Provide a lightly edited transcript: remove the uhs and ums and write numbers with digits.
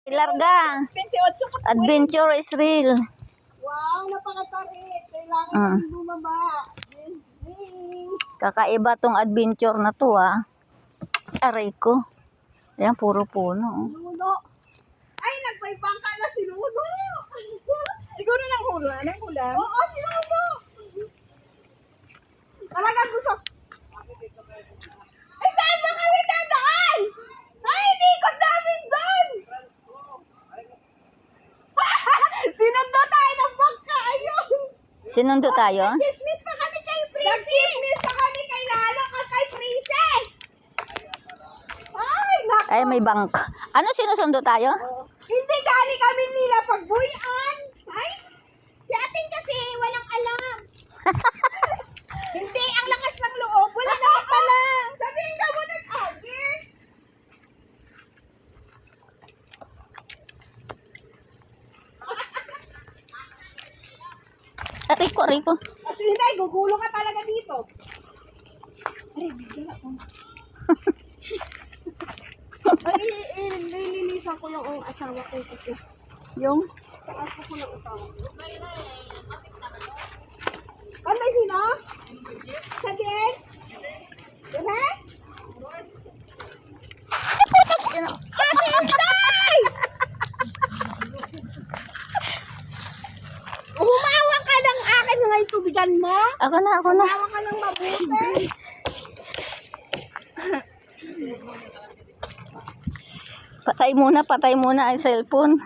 Ilarga. 28 ko. Adventure is real. Wow, napakatarik. Kailangan bumaba. Kakaiba tong adventure na to Aray ko. Ayan, puro puno. Nuno. Ay, nagpaybangka na si Nuno. Siguro nang hula. Nang hula? Oo, si Nuno. Talagang gusto. Ay, saan ba kami dadaan? Ay, hindi ko namin doon. Sinundo tayo ng bangka. Ayun. Sinundo tayo? Chismis pa kami kay Prissy. Chismis pa kami kay Lalo at kay Prissy. Ay, naku. Ay, may bangka. Ano sinusundo tayo? Hindi galing kami nila pagbuyan. Ay, si ating kasi walang alam. Hindi, ang lakas ng loob. Wala naman pala. Sabihin ka mo nag-agi. Aray ko. Kasi hindi, gugulo ka talaga dito. Aray, bigyan ako. Ay, ililisan ko yung asawa ko. Yung? Sa aso ko ng asawa ko. Panday sino? Sagin? Dire? Patay! Humawa ka ng akin ngayon tubigan mo? Ako na. Humawa ka ng mabuti. Patay muna ang cellphone.